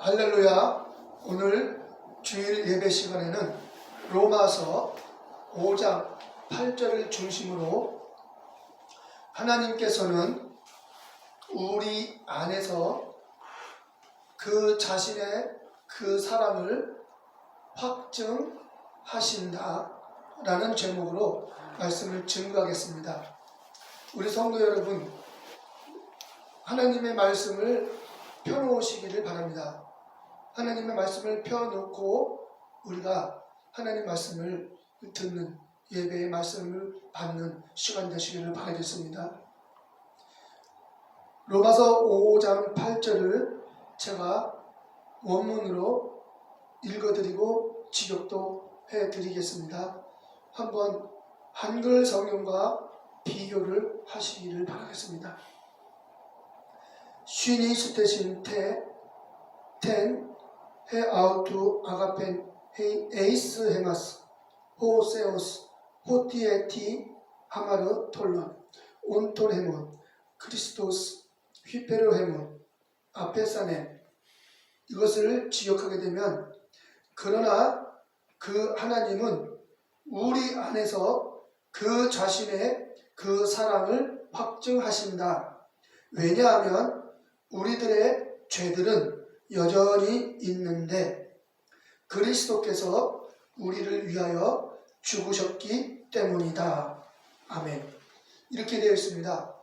할렐루야. 오늘 주일 예배 시간에는 로마서 5장 8절을 중심으로 하나님께서는 우리 안에서 그 자신의 그 사랑을 확증하신다 라는 제목으로 말씀을 증거하겠습니다. 우리 성도 여러분, 하나님의 말씀을 펴놓으시기를 바랍니다. 하나님의 말씀을 펴놓고 우리가 하나님 말씀을 듣는, 예배의 말씀을 받는 시간 되시기를 바라겠습니다. 로마서 5장 8절을 제가 원문으로 읽어드리고 직역도 해드리겠습니다. 한번 한글 성경과 비교를 하시기를 바라겠습니다. 쉰이 스테신 텐 헤아우투 아가펜 에이스 헤마스 호세오스 호티에티 하마르 톨론 온톤 헤몬 크리스토스 휘페르 헤몬 아페사네. 이것을 지역하게 되면, 그러나 그 하나님은 우리 안에서 그 자신의 그 사랑을 확증하신다. 왜냐하면 우리들의 죄들은 여전히 있는데 그리스도께서 우리를 위하여 죽으셨기 때문이다. 아멘. 이렇게 되어 있습니다.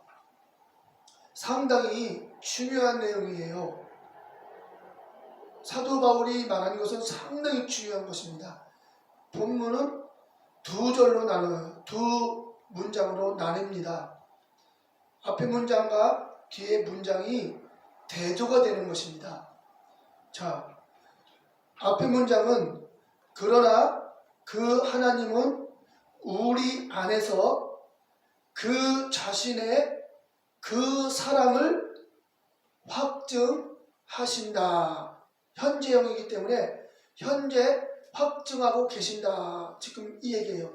상당히 중요한 내용이에요. 사도 바울이 말하는 것은 상당히 중요한 것입니다. 본문은 두 절로 나눠요. 두 문장으로 나뉩니다. 앞의 문장과 뒤의 문장이 대조가 되는 것입니다. 자, 앞의 문장은 그러나 그 하나님은 우리 안에서 그 자신의 그 사랑을 확증하신다. 현재형이기 때문에 현재 확증하고 계신다. 지금 이 얘기예요.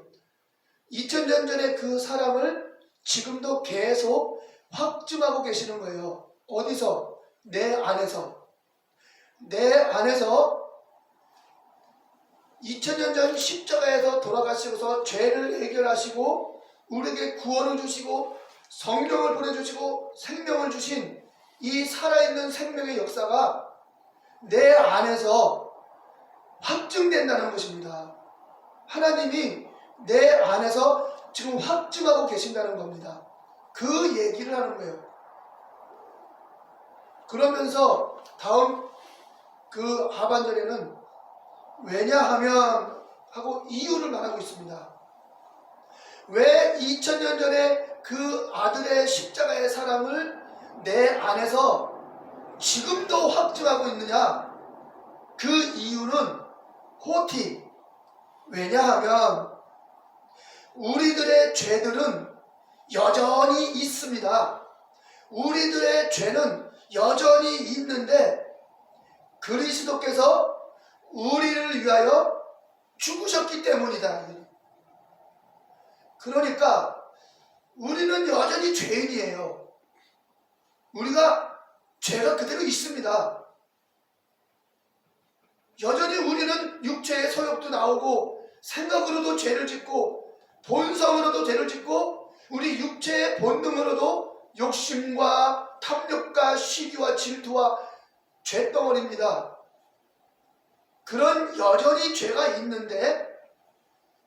2000년 전에 그 사랑을 지금도 계속 확증하고 계시는 거예요. 어디서? 내 안에서. 내 안에서 2000년 전 십자가에서 돌아가시고서 죄를 해결하시고 우리에게 구원을 주시고 성령을 보내주시고 생명을 주신 이 살아있는 생명의 역사가 내 안에서 확증된다는 것입니다. 하나님이 내 안에서 지금 확증하고 계신다는 겁니다. 그 얘기를 하는 거예요. 그러면서 다음 그 하반절에는 왜냐하면 하고 이유를 말하고 있습니다. 왜 2000년 전에 그 아들의 십자가의 사랑을 내 안에서 지금도 확증하고 있느냐? 그 이유는 호티. 왜냐하면 우리들의 죄들은 여전히 있습니다. 우리들의 죄는 여전히 있는데 그리스도께서 우리를 위하여 죽으셨기 때문이다. 그러니까 우리는 여전히 죄인이에요. 우리가 죄가 그대로 있습니다. 여전히 우리는 육체의 소욕도 나오고 생각으로도 죄를 짓고 본성으로도 죄를 짓고 우리 육체의 본능으로도 욕심과 탐욕과 시기와 질투와 죄덩어리입니다. 그런 여전히 죄가 있는데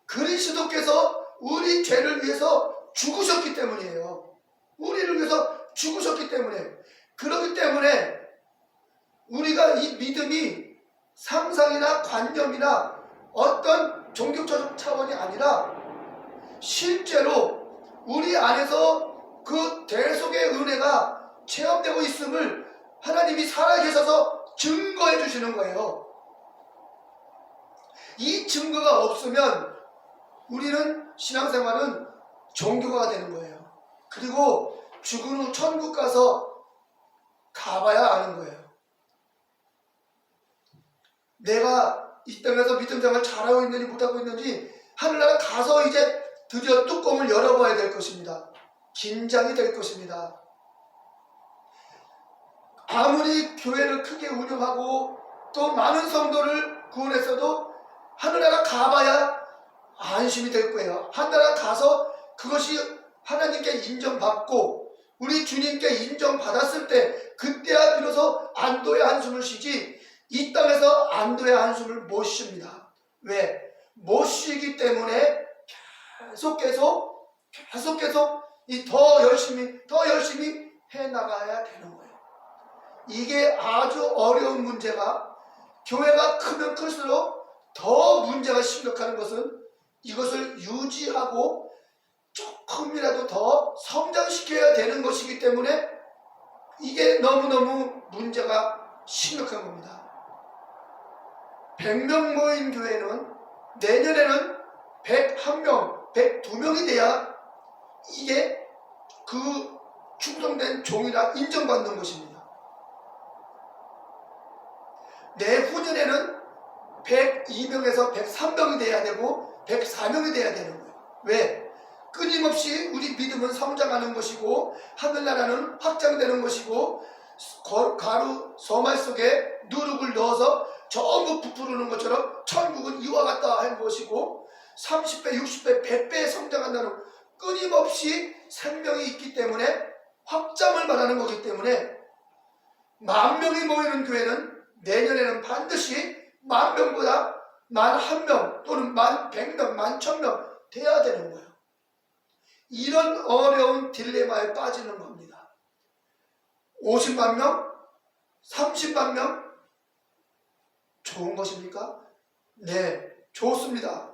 그리스도께서 우리 죄를 위해서 죽으셨기 때문이에요. 우리를 위해서 죽으셨기 때문에. 그렇기 때문에 우리가 이 믿음이 상상이나 관념이나 어떤 종교적 차원이 아니라 실제로 우리 안에서 그 대속의 은혜가 체험되고 있음을 하나님이 살아계셔서 증거해 주시는 거예요. 이 증거가 없으면 우리는 신앙생활은 종교가 되는 거예요. 그리고 죽은 후 천국 가서 가봐야 아는 거예요. 내가 이 땅에서 믿음 생활 잘하고 있는지 못하고 있는지 하늘나라 가서 이제 드디어 뚜껑을 열어봐야 될 것입니다. 긴장이 될 것입니다. 아무리 교회를 크게 운영하고 또 많은 성도를 구원했어도 하늘나라 가봐야 안심이 될 거예요. 하늘나라 가서 그것이 하나님께 인정받고 우리 주님께 인정받았을 때 그때야 비로소 안도의 한숨을 쉬지 이 땅에서 안도의 한숨을 못 쉽니다. 왜? 못 쉬기 때문에 계속 이 더 열심히 해나가야 되는 거예요. 이게 아주 어려운 문제가 교회가 크면 클수록 더 문제가 심각한 것은 이것을 유지하고 조금이라도 더 성장시켜야 되는 것이기 때문에 이게 너무너무 문제가 심각한 겁니다. 100명 모인 교회는 내년에는 101명, 102명이 돼야 이게 그 충성된 종이라 인정받는 것입니다. 내후년에는 102명에서 103명이 돼야 되고 104명이 돼야 되는 거예요. 왜? 끊임없이 우리 믿음은 성장하는 것이고 하늘나라는 확장되는 것이고 가루 서말 속에 누룩을 넣어서 전부 부풀는 것처럼 천국은 이와 같다 한 것이고 30배, 60배, 100배 성장한다는 끊임없이 생명이 있기 때문에 확장을 말하는 거기 때문에 10,000명이 모이는 교회는 내년에는 반드시 10,000명보다 11,000명 또는 1,100명, 11,000명 돼야 되는 거예요. 이런 어려운 딜레마에 빠지는 겁니다. 50만 명? 30만 명? 좋은 것입니까? 네, 좋습니다.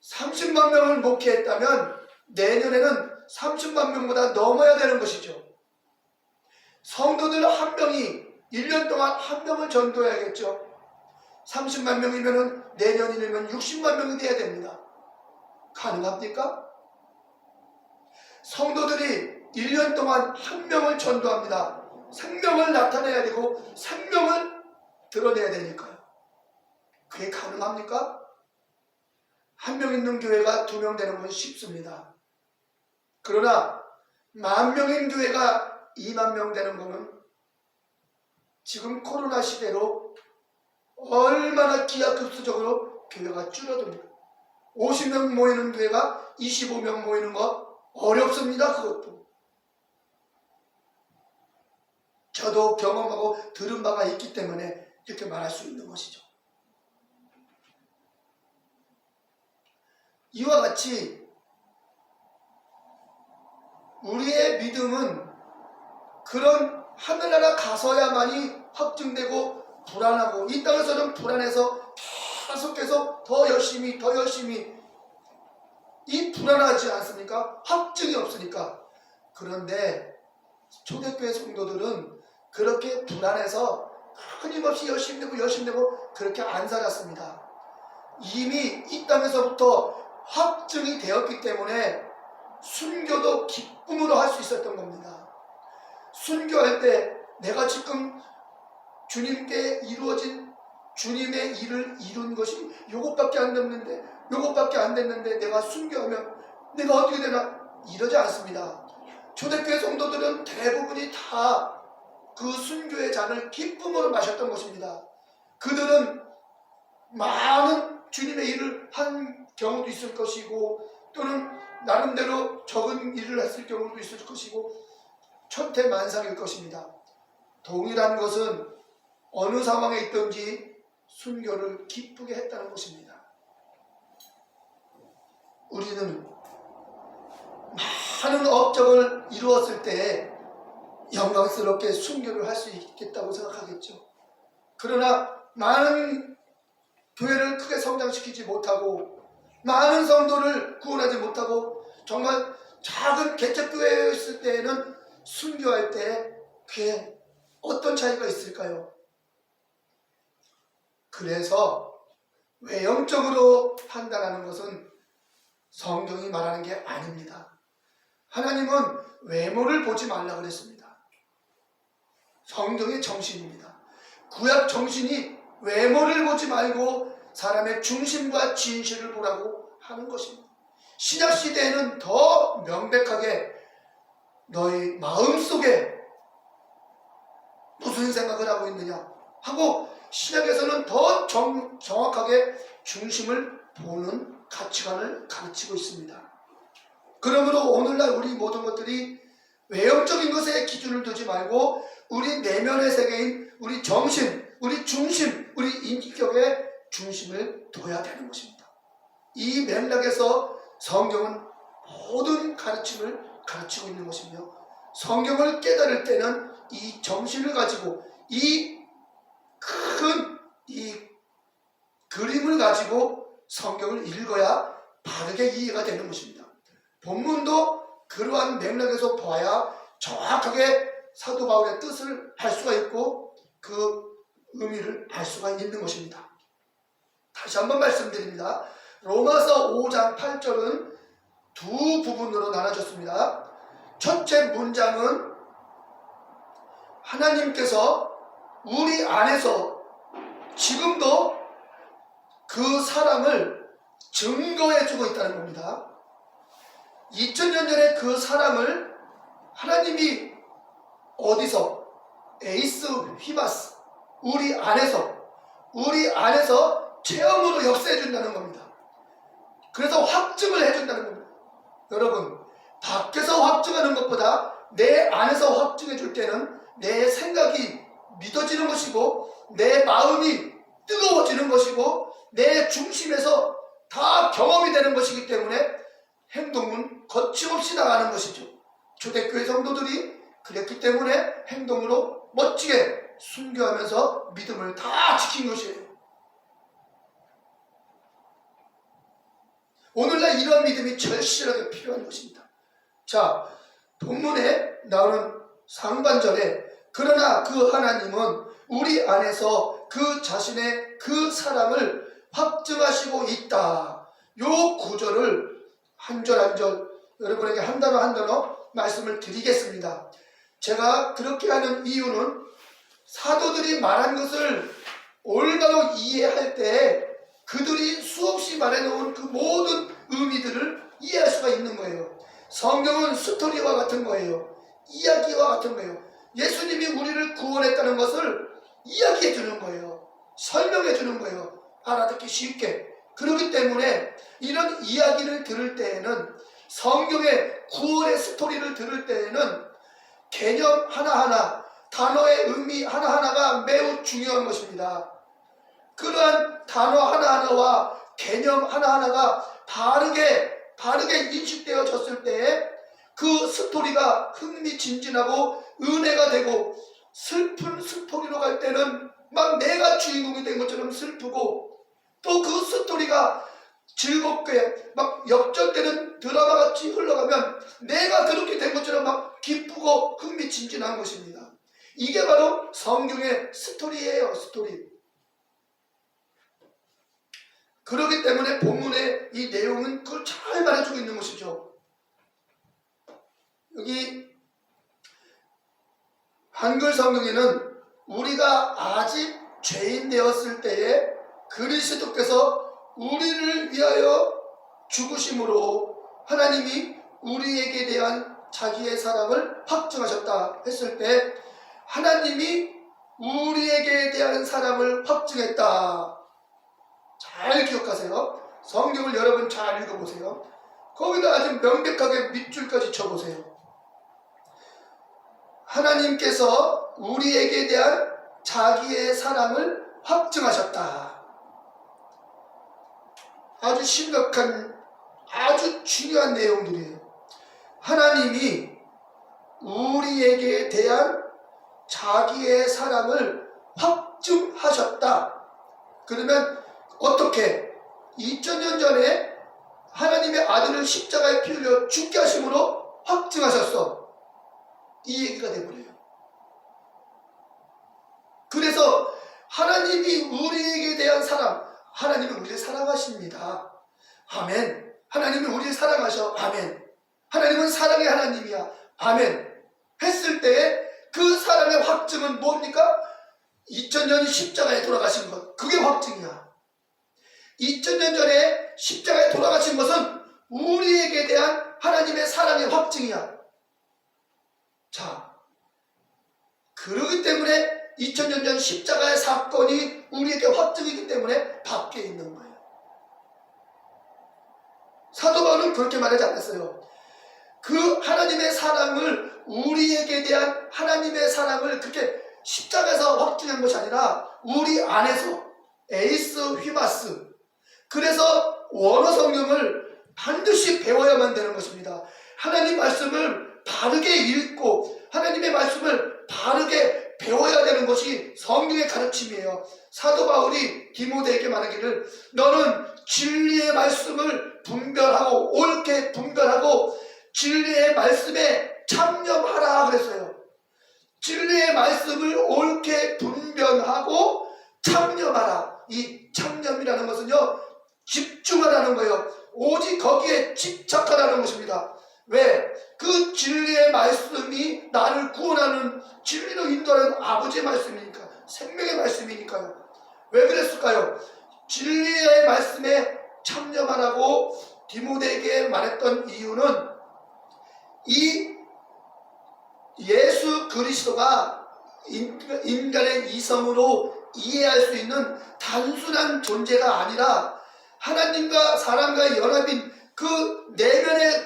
30만 명을 목회했다면 내년에는 30만 명보다 넘어야 되는 것이죠. 성도들 한 명이 1년 동안 한 명을 전도해야겠죠. 30만 명이면 내년이면 60만 명이 돼야 됩니다. 가능합니까? 성도들이 1년 동안 한 명을 전도합니다. 생명을 나타내야 되고 생명을 드러내야 되니까요. 그게 가능합니까? 한 명 있는 교회가 2명 되는 건 쉽습니다. 그러나 10,000명인 교회가 20,000명 되는 것은 지금 코로나 시대로 얼마나 기하급수적으로 교회가 줄어듭니다. 50명 모이는 교회가 25명 모이는 거 어렵습니다. 그것도. 저도 경험하고 들은 바가 있기 때문에 이렇게 말할 수 있는 것이죠. 이와 같이 우리의 믿음은 그런 하늘나라 가서야만이 확증되고 불안하고 이 땅에서는 불안해서 계속해서 더 열심히 이 불안하지 않습니까? 확증이 없으니까. 그런데 초대교회 성도들은 그렇게 불안해서 끊임없이 열심히 되고 그렇게 안 살았습니다. 이미 이 땅에서부터 확증이 되었기 때문에 순교도 기쁨으로 할 수 있었던 겁니다. 순교할 때 내가 지금 주님께 이루어진 주님의 일을 이룬 것이 요것밖에 안 됐는데 내가 순교하면 내가 어떻게 되나 이러지 않습니다. 초대교회 성도들은 대부분이 다 그 순교의 잔을 기쁨으로 마셨던 것입니다. 그들은 많은 주님의 일을 한 경우도 있을 것이고 또는 나름대로 적은 일을 했을 경우도 있을 것이고 천태만상일 것입니다. 동일한 것은 어느 상황에 있든지 순교를 기쁘게 했다는 것입니다. 우리는 많은 업적을 이루었을 때 영광스럽게 순교를 할 수 있겠다고 생각하겠죠. 그러나 많은 교회를 크게 성장시키지 못하고 많은 성도를 구원하지 못하고 정말 작은 개척교회에 있을 때에는 순교할 때 그게 어떤 차이가 있을까요? 그래서 외형적으로 판단하는 것은 성경이 말하는 게 아닙니다. 하나님은 외모를 보지 말라 그랬습니다. 성경의 정신입니다. 구약 정신이 외모를 보지 말고 사람의 중심과 진실을 보라고 하는 것입니다. 신약 시대에는 더 명백하게 너희 마음속에 무슨 생각을 하고 있느냐 하고 신약에서는 더 정확하게 중심을 보는 가치관을 가르치고 있습니다. 그러므로 오늘날 우리 모든 것들이 외형적인 것에 기준을 두지 말고 우리 내면의 세계인 우리 정신, 우리 중심, 우리 인격의 중심을 둬야 되는 것입니다. 이 맥락에서 성경은 모든 가르침을 가르치고 있는 것이며, 성경을 깨달을 때는 이 정신을 가지고 이 큰 이 그림을 가지고 성경을 읽어야 바르게 이해가 되는 것입니다. 본문도 그러한 맥락에서 봐야 정확하게 사도 바울의 뜻을 알 수가 있고 그 의미를 알 수가 있는 것입니다. 다시 한번 말씀드립니다. 로마서 5장 8절은 두 부분으로 나눠졌습니다. 첫째 문장은 하나님께서 우리 안에서 지금도 그 사랑을 증거해주고 있다는 겁니다. 2000년 전에 그 사랑을 하나님이 어디서? 에이스 휘바스, 우리 안에서 체험으로 역사해 준다는 겁니다. 그래서 확증을 해준다는 겁니다. 여러분, 밖에서 확증하는 것보다 내 안에서 확증해 줄 때는 내 생각이 믿어지는 것이고 내 마음이 뜨거워지는 것이고 내 중심에서 다 경험이 되는 것이기 때문에 행동은 거침없이 나가는 것이죠. 초대교회 성도들이 그랬기 때문에 행동으로 멋지게 순교하면서 믿음을 다 지킨 것이에요. 오늘날 이런 믿음이 절실하게 필요한 것입니다. 자, 본문에 나오는 상반절에 그러나 그 하나님은 우리 안에서 그 자신의 그 사랑을 확증하시고 있다. 요 구절을 한 절 한 절 여러분에게 한 단어 한 단어 말씀을 드리겠습니다. 제가 그렇게 하는 이유는 사도들이 말한 것을 올바로 이해할 때 그들이 수없이 말해놓은 그 모든 의미들을 이해할 수가 있는 거예요. 성경은 스토리와 같은 거예요. 이야기와 같은 거예요. 예수님이 우리를 구원했다는 것을 이야기해 주는 거예요. 설명해 주는 거예요. 알아듣기 쉽게. 그렇기 때문에 이런 이야기를 들을 때에는, 성경의 구원의 스토리를 들을 때에는 개념 하나하나, 단어의 의미 하나하나가 매우 중요한 것입니다. 그러한 단어 하나하나와 개념 하나하나가 바르게 인식되어졌을 때에 그 스토리가 흥미진진하고 은혜가 되고, 슬픈 스토리로 갈 때는 막 내가 주인공이 된 것처럼 슬프고, 또 그 스토리가 즐겁게 막 역전되는 드라마같이 흘러가면 내가 그렇게 된 것처럼 막 기쁘고 흥미진진한 것입니다. 이게 바로 성경의 스토리예요. 스토리. 그렇기 때문에 본문의 이 내용은 그걸 잘 말해주고 있는 것이죠. 여기 한글 성경에는 우리가 아직 죄인 되었을 때에 그리스도께서 우리를 위하여 죽으심으로 하나님이 우리에게 대한 자기의 사랑을 확증하셨다 했을 때, 하나님이 우리에게 대한 사랑을 확증했다. 잘 기억하세요. 성경을 여러분 잘 읽어보세요. 거기다 아주 명백하게 밑줄까지 쳐보세요. 하나님께서 우리에게 대한 자기의 사랑을 확증하셨다. 아주 심각한, 아주 중요한 내용들이에요. 하나님이 우리에게 대한 자기의 사랑을 확증하셨다. 그러면 어떻게? 2000년 전에 하나님의 아들을 십자가에 피 흘려 죽게 하심으로 확증하셨어. 이 얘기가 되버려요. 그래서 하나님이 우리에게 대한 사랑, 하나님은 우리를 사랑하십니다. 아멘. 하나님은 우리를 사랑하셔. 아멘. 하나님은 사랑의 하나님이야. 아멘. 했을 때 그 사랑의 확증은 뭡니까? 2000년 십자가에 돌아가신 것. 그게 확증이야. 2000년 전에 십자가에 돌아가신 것은 우리에게 대한 하나님의 사랑의 확증이야. 자, 그러기 때문에 2000년 전 십자가의 사건이 우리에게 확증이기 때문에 밖에 있는 거예요. 사도 바울은 그렇게 말하지 않았어요. 그 하나님의 사랑을, 우리에게 대한 하나님의 사랑을 그렇게 십자가에서 확증한 것이 아니라 우리 안에서 에이스 휘마스, 그래서 원어 성경을 반드시 배워야만 되는 것입니다. 하나님 말씀을 바르게 읽고 하나님의 말씀을 바르게 배워야 되는 것이 성경의 가르침이에요. 사도 바울이 디모데에게 말하기를 너는 진리의 말씀을 분별하고 옳게 분별하고 진리의 말씀에 참념하라 그랬어요. 진리의 말씀을 옳게 분별하고 참념하라. 이 참념이라는 것은요, 집중하라는 거예요. 오직 거기에 집착하라는 것입니다. 왜? 그 진리의 말씀이 나를 구원하는, 진리로 인도하는 아버지의 말씀이니까, 생명의 말씀이니까요. 왜 그랬을까요? 진리의 말씀에 참념하라고 디모데에게 말했던 이유는 이 예수 그리스도가 인간의 이성으로 이해할 수 있는 단순한 존재가 아니라 하나님과 사람과의 연합인 그 내면의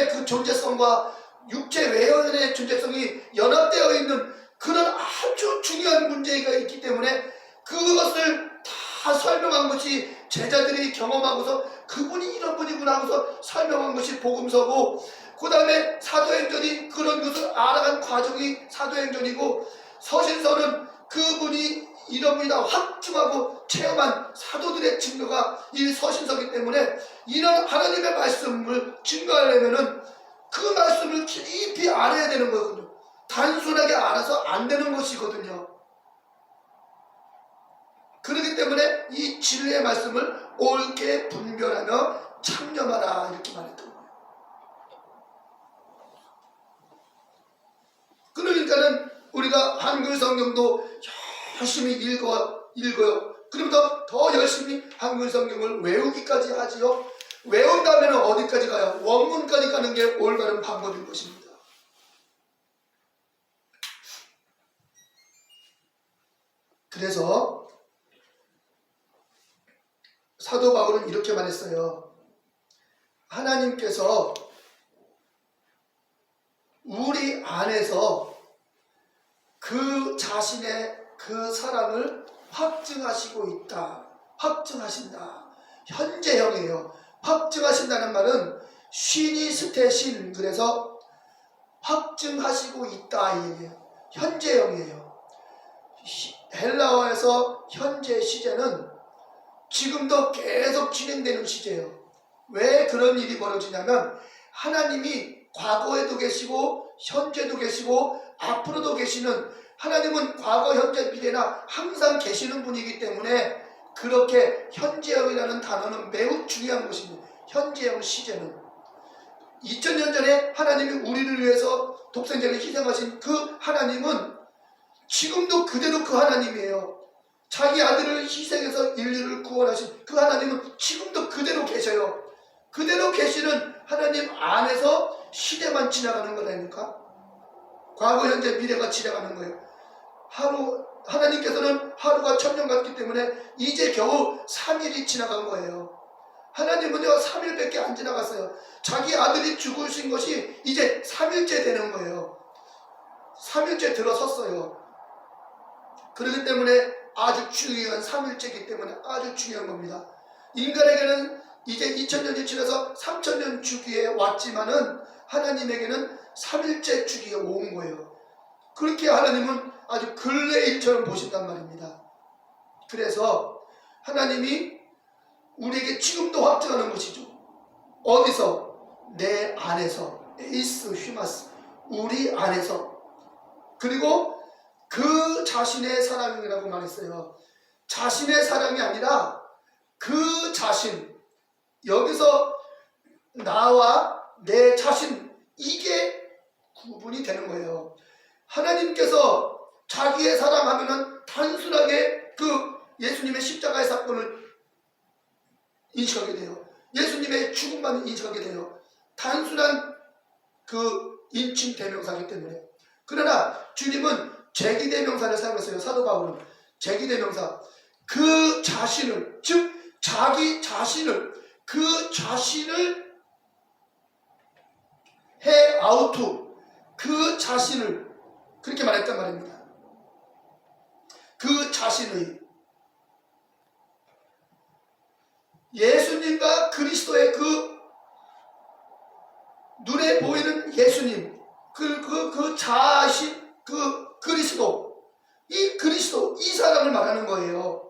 그 존재성과 육체 외연의 존재성이 연합되어 있는 그런 아주 중요한 문제가 있기 때문에 그것을 다 설명한 것이 제자들이 경험하고서 그분이 이런 분이구나 하고서 설명한 것이 복음서고, 그 다음에 사도행전이 그런 것을 알아간 과정이 사도행전이고, 서신서는 그분이 이런 분이다 확증하고 체험한 사도들의 증거가 이 서신서이기 때문에 이런 하나님의 말씀을 증거하려면은 그 말씀을 깊이 알아야 되는 거거든요. 단순하게 알아서 안 되는 것이거든요. 그렇기 때문에 이 진리의 말씀을 옳게 분별하며 참념하라 이렇게 말했던 거예요. 그러니까는 우리가 한글 성경도 열심히 읽어요. 그러면 더 열심히 한글 성경을 외우기까지 하지요. 외운 다음에는 어디까지 가요? 원문까지 가는 게 올바른 방법인 것입니다. 그래서 사도 바울은 이렇게 말했어요. 하나님께서 우리 안에서 그 자신의 그 사랑을 확증하시고 있다. 확증하신다. 현재형이에요. 확증하신다는 말은 쉬니스테신, 그래서 확증하시고 있다 이 얘기예요. 현재형이에요. 헬라어에서 현재 시제는 지금도 계속 진행되는 시제예요. 왜 그런 일이 벌어지냐면 하나님이 과거에도 계시고 현재도 계시고 앞으로도 계시는, 하나님은 과거 현재 미래나 항상 계시는 분이기 때문에 그렇게 현재형이라는 단어는 매우 중요한 것입니다. 현재형 시제는 2000년 전에 하나님이 우리를 위해서 독생자를 희생하신 그 하나님은 지금도 그대로 그 하나님이에요. 자기 아들을 희생해서 인류를 구원하신 그 하나님은 지금도 그대로 계셔요. 그대로 계시는 하나님 안에서 시대만 지나가는 거라니까. 과거, 현재, 미래가 지나가는 거예요. 하나님께서는 하루가 1000년 같기 때문에 이제 겨우 3일이 지나간 거예요. 하나님은요 3일밖에 안 지나갔어요. 자기 아들이 죽으신 것이 이제 3일째 되는 거예요. 3일째 들어섰어요. 그렇기 때문에 아주 중요한 3일째이기 때문에 아주 중요한 겁니다. 인간에게는 이제 2000년이 지나서 3000년 주기에 왔지만은 하나님에게는 3일째 주기에 온 거예요. 그렇게 하나님은 아주 근래 일처럼 보신단 말입니다. 그래서 하나님이 우리에게 지금도 확증하는 것이죠. 어디서? 내 안에서. 에이스 휘마스, 우리 안에서. 그리고 그 자신의 사랑이라고 말했어요. 자신의 사랑이 아니라 그 자신, 여기서 나와 내 자신, 이게 구분이 되는 거예요. 하나님께서 자기의 사랑하면은 단순하게 그 예수님의 십자가의 사건을 인식하게 돼요. 예수님의 죽음만 인식하게 돼요. 단순한 그 인칭 대명사이기 때문에. 그러나 주님은 제기대명사를 사용했어요. 사도 바울은 제기대명사. 그 자신을, 즉 자기 자신을, 그 자신을 해 아우투, 그 자신을 그렇게 말했단 말입니다. 그 자신의 예수님과 그리스도의 그 눈에 보이는 예수님, 그 자신, 그 그리스도, 이 사람을 말하는 거예요.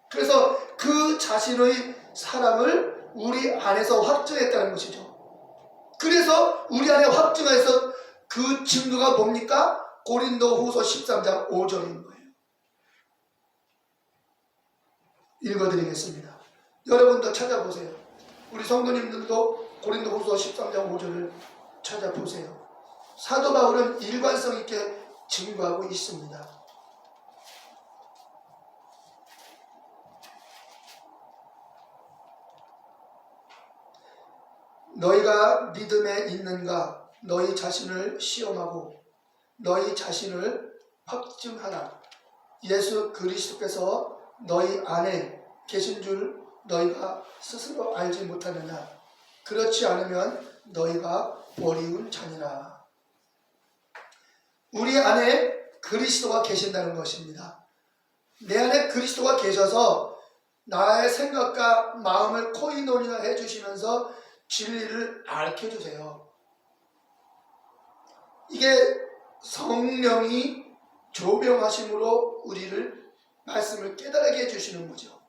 그래서 그 자신의 사랑을 우리 안에서 확증했다는 것이죠. 그래서 우리 안에 확증해서 그 증거가 뭡니까? 고린도후서 13장 5절인 거예요. 읽어드리겠습니다. 여러분도 찾아보세요. 우리 성도님들도 고린도후서 13장 5절을 찾아보세요. 사도 바울은 일관성 있게 증거하고 있습니다. 너희가 믿음에 있는가? 너희 자신을 시험하고 너희 자신을 확증하라. 예수 그리스도께서 너희 안에 계신 줄 너희가 스스로 알지 못하느냐? 그렇지 않으면 너희가 버리운 자니라. 우리 안에 그리스도가 계신다는 것입니다. 내 안에 그리스도가 계셔서 나의 생각과 마음을 코이노니아 해주시면서 진리를 알려주세요. 이게 성령이 조명하심으로 우리를 말씀을 깨달게 해주시는 거죠.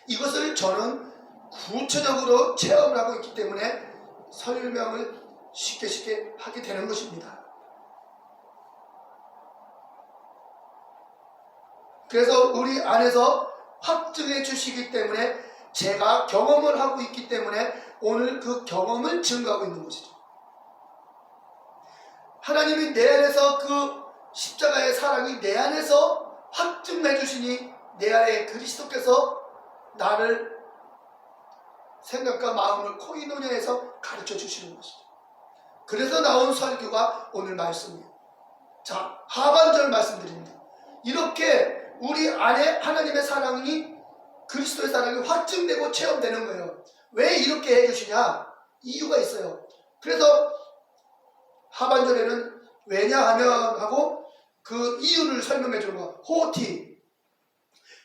이것을 저는 구체적으로 체험을 하고 있기 때문에 설명을 쉽게 하게 되는 것입니다. 그래서 우리 안에서 확증해 주시기 때문에 제가 경험을 하고 있기 때문에 오늘 그 경험을 증거하고 있는 것이죠. 하나님이 내 안에서 그 십자가의 사랑이 내 안에서 확증해 주시니 내 안에 그리스도께서 나를 생각과 마음을 코이노니아에서 가르쳐 주시는 것이죠. 그래서 나온 설교가 오늘 말씀이에요. 자, 하반절 말씀드립니다. 이렇게 우리 안에 하나님의 사랑이 그리스도의 사랑이 확증되고 체험되는 거예요. 왜 이렇게 해주시냐? 이유가 있어요. 그래서 하반절에는 왜냐하면 하고 그 이유를 설명해 주는 거야. 호티.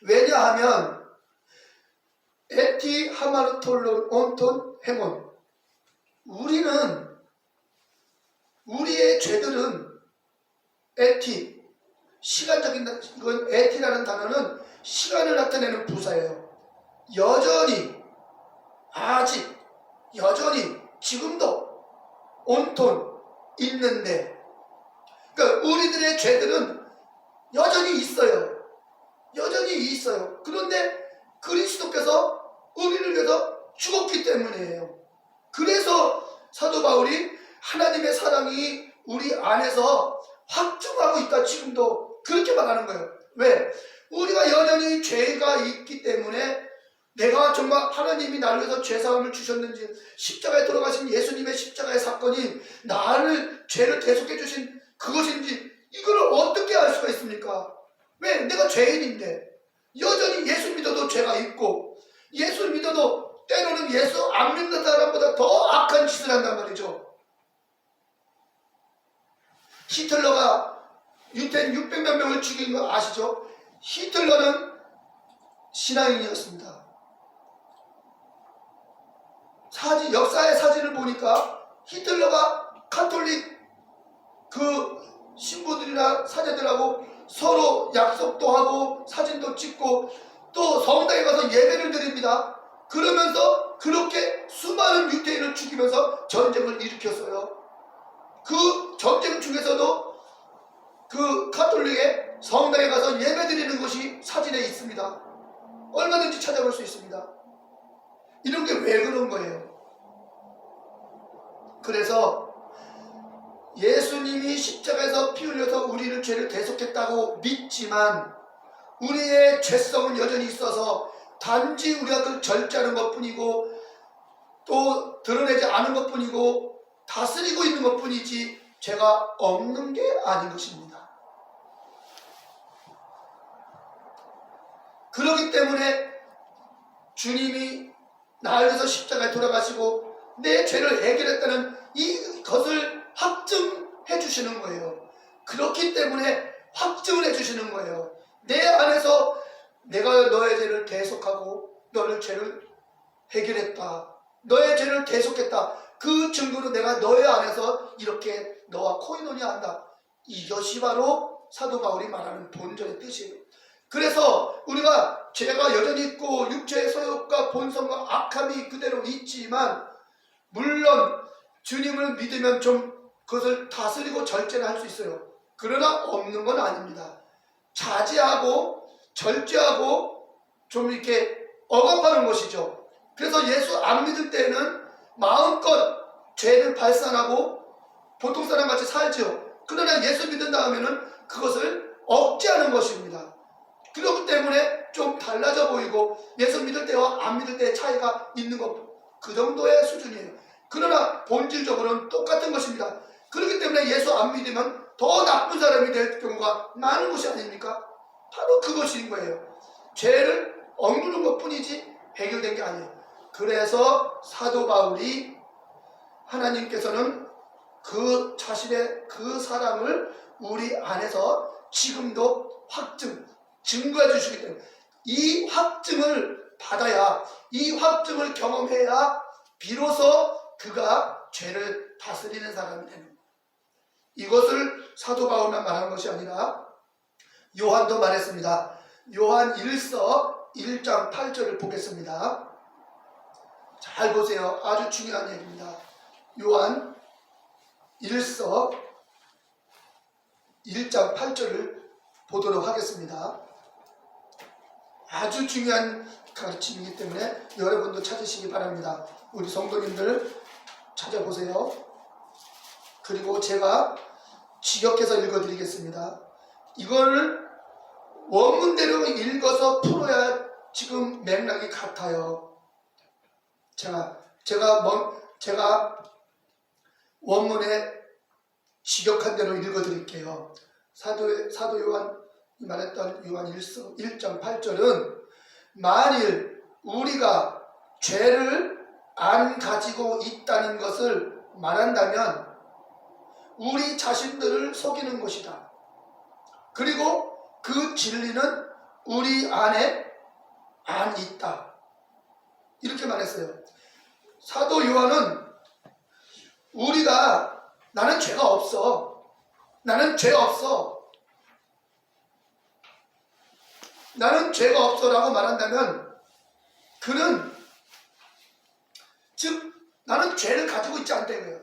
왜냐하면 에티 하마르톨론 온톤 헤몬. 우리의 죄들은 에티, 시간적인, 이건 에티라는 단어는 시간을 나타내는 부사예요. 여전히 지금도 온톤 있는데, 그러니까 우리들의 죄들은 여전히 있어요. 그런데 그리스도께서 우리를 위해서 죽었기 때문이에요. 그래서 사도 바울이 하나님의 사랑이 우리 안에서 확증하고 있다, 지금도 그렇게 말하는 거예요. 왜? 우리가 여전히 죄가 있기 때문에 내가 정말 하나님이 나를 위해서 죄사함을 주셨는지, 십자가에 돌아가신 예수님의 십자가의 사건이 나를 죄를 대속해 주신 그것인지, 이걸 어떻게 알 수가 있습니까? 왜? 내가 죄인인데 여전히 예수 믿어도 죄가 있고, 예수 믿어도 때로는 예수 안 믿는 사람보다 더 악한 짓을 한단 말이죠. 히틀러가 유태인 600만 명을 죽인 거 아시죠? 히틀러는 신앙인이었습니다. 역사의 사진을 보니까 히틀러가 카톨릭 그 신부들이나 사제들하고 서로 약속도 하고 사진도 찍고 또 성당에 가서 예배를 드립니다. 그러면서 그렇게 수많은 유태인을 죽이면서 전쟁을 일으켰어요. 그 전쟁 중에서도 그 카톨릭의 성당에 가서 예배 드리는 것이 사진에 있습니다. 얼마든지 찾아볼 수 있습니다. 이런 게 왜 그런 거예요? 그래서 예수님이 십자가에서 피 흘려서 우리를 죄를 대속했다고 믿지만 우리의 죄성은 여전히 있어서 단지 우리가 그걸 절제하는 것뿐이고 또 드러내지 않은 것뿐이고 다스리고 있는 것뿐이지 죄가 없는 게 아닌 것입니다. 그렇기 때문에 주님이 나를 위해서 십자가에 돌아가시고 내 죄를 해결했다는 이것을 확증해 주시는 거예요. 그렇기 때문에 확증을 해 주시는 거예요. 내 안에서 내가 너의 죄를 대속하고 너를 죄를 해결했다. 너의 죄를 대속했다. 그 증거로 내가 너의 안에서 이렇게 너와 코이노니아한다. 이것이 바로 사도 바울이 말하는 본절의 뜻이에요. 그래서 우리가 죄가 여전히 있고 육체의 소욕과 본성과 악함이 그대로 있지만 물론 주님을 믿으면 좀 그것을 다스리고 절제를 할 수 있어요. 그러나 없는 건 아닙니다. 자제하고 절제하고 좀 이렇게 억압하는 것이죠. 그래서 예수 안 믿을 때는 마음껏 죄를 발산하고 보통 사람같이 살죠. 그러나 예수 믿은 다음에는 그것을 억제하는 것입니다. 그렇기 때문에 좀 달라져 보이고 예수 믿을 때와 안 믿을 때의 차이가 있는 것, 그 정도의 수준이에요. 그러나 본질적으로는 똑같은 것입니다. 그렇기 때문에 예수 안 믿으면 더 나쁜 사람이 될 경우가 많은 것이 아닙니까? 바로 그것인 거예요. 죄를 억누르는 것뿐이지 해결된 게 아니에요. 그래서 사도 바울이 하나님께서는 그 자신의 그 사랑을 우리 안에서 지금도 증거해 주시기 때문에 이 확증을 받아야, 이 확증을 경험해야 비로소 그가 죄를 다스리는 사람이 되는 거예요. 이것을 사도 바울만 말한 것이 아니라 요한도 말했습니다. 요한 1서 1장 8절을 보겠습니다. 잘 보세요. 아주 중요한 얘기입니다. 요한 1서 1장 8절을 보도록 하겠습니다. 아주 중요한 가르침이기 때문에 여러분도 찾으시기 바랍니다. 우리 성도님들 찾아보세요. 그리고 제가 직역해서 읽어드리겠습니다. 이거를 원문대로 읽어서 풀어야 지금 맥락이 같아요. 제가 원문에 직역한 대로 읽어드릴게요. 사도 요한 말했던 요한 1서 1장 8절은 만일 우리가 죄를 안 가지고 있다는 것을 말한다면 우리 자신들을 속이는 것이다. 그리고 그 진리는 우리 안에 안 있다. 이렇게 말했어요. 사도 요한은 우리가 나는 죄가 없어. 나는 죄 없어. 나는 죄가 없어라고 말한다면 그는 즉 나는 죄를 가지고 있지 않다는 거예요.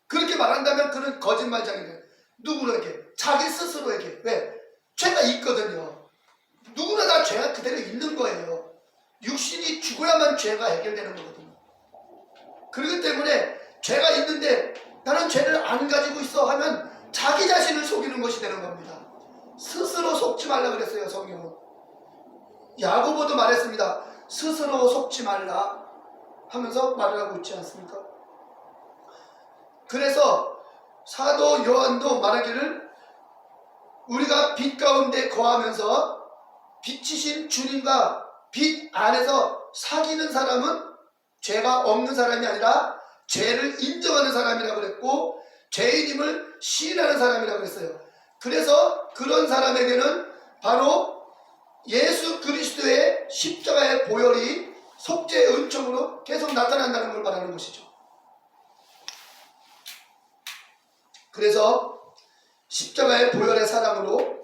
그렇게 말한다면 그는 거짓말장이래요. 누구에게? 자기 스스로에게. 왜? 죄가 있거든요. 누구나 다 죄가 그대로 있는 거예요. 육신이 죽어야만 죄가 해결되는 거거든요. 그렇기 때문에 죄가 있는데 나는 죄를 안 가지고 있어 하면 자기 자신을 속이는 것이 되는 겁니다. 스스로 속지 말라 그랬어요. 성경은. 야고보도 말했습니다. 스스로 속지 말라 하면서 말을 하고 있지 않습니까? 그래서 사도 요한도 말하기를 우리가 빛 가운데 거하면서 빛이신 주님과 빛 안에서 사귀는 사람은 죄가 없는 사람이 아니라 죄를 인정하는 사람이라고 그랬고 죄인임을 시인하는 사람이라고 그랬어요. 그래서 그런 사람에게는 바로 예수 그리스도의 십자가의 보혈이 속죄의 은총으로 계속 나타난다는 걸 말하는 것이죠. 그래서 십자가의 보혈의 사랑으로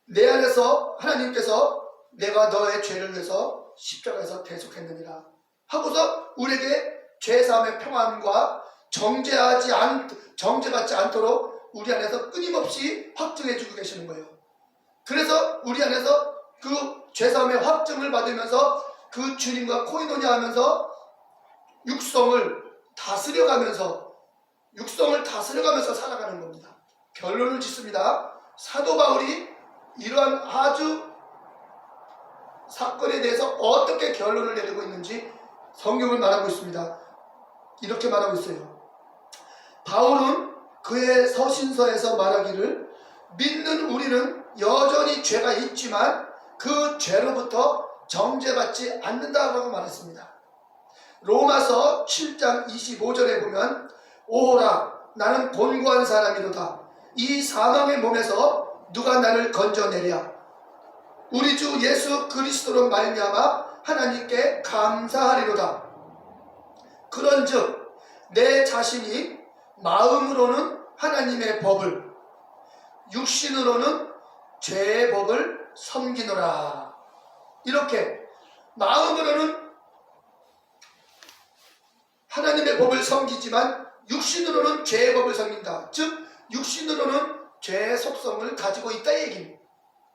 내 안에서 하나님께서 내가 너의 죄를 위해서 십자가에서 대속했느니라 하고서 우리에게 죄사함의 평안과 정죄받지 않도록 우리 안에서 끊임없이 확증해주고 계시는 거예요. 그래서 우리 안에서 그 죄사함의 확증을 받으면서 그 주님과 코이노냐 하면서 육성을 다스려가면서 살아가는 겁니다. 결론을 짓습니다. 사도 바울이 이러한 아주 사건에 대해서 어떻게 결론을 내리고 있는지 성경을 말하고 있습니다. 이렇게 말하고 있어요. 바울은 그의 서신서에서 말하기를 믿는 우리는 여전히 죄가 있지만 그 죄로부터 정죄받지 않는다라고 말했습니다. 로마서 7장 25절에 보면 오호라 나는 곤고한 사람이로다. 이 사망의 몸에서 누가 나를 건져내랴. 우리 주 예수 그리스도로 말미암아 하나님께 감사하리로다. 그런즉 내 자신이 마음으로는 하나님의 법을 육신으로는 죄의 법을 섬기노라. 이렇게 마음으로는 하나님의 법을 섬기지만 육신으로는 죄의 법을 섬긴다. 즉 육신으로는 죄의 속성을 가지고 있다 얘기입니다.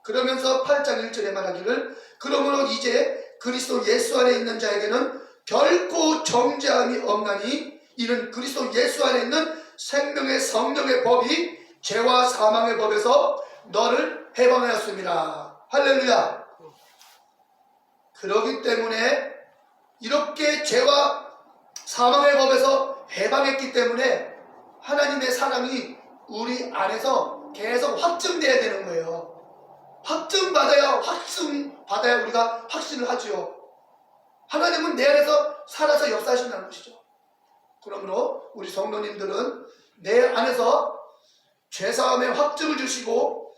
그러면서 8장 1절에 말하기를 그러므로 이제 그리스도 예수 안에 있는 자에게는 결코 정죄함이 없나니 이는 그리스도 예수 안에 있는 생명의 성령의 법이 죄와 사망의 법에서 너를 해방하였습니다. 할렐루야. 그러기 때문에 이렇게 죄와 사망의 법에서 해방했기 때문에 하나님의 사랑이 우리 안에서 계속 확증돼야 되는 거예요. 확증받아야 우리가 확신을 하지요. 하나님은 내 안에서 살아서 역사하신다는 것이죠. 그러므로 우리 성도님들은 내 안에서 죄사함의 확증을 주시고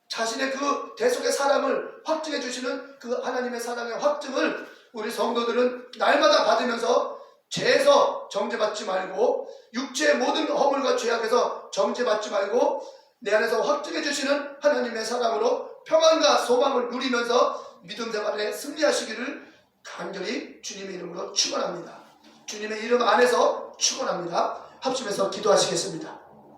자신의 그 대속의 사랑을 확증해 주시는 그 하나님의 사랑의 확증을 우리 성도들은 날마다 받으면서 죄에서 정죄받지 말고 육체의 모든 허물과 죄악에서 정죄받지 말고 내 안에서 확증해 주시는 하나님의 사랑으로 평안과 소망을 누리면서 믿음 생활에 승리하시기를 간절히 주님의 이름으로 축원합니다. 주님의 이름 안에서 축원합니다. 합심해서 기도하시겠습니다.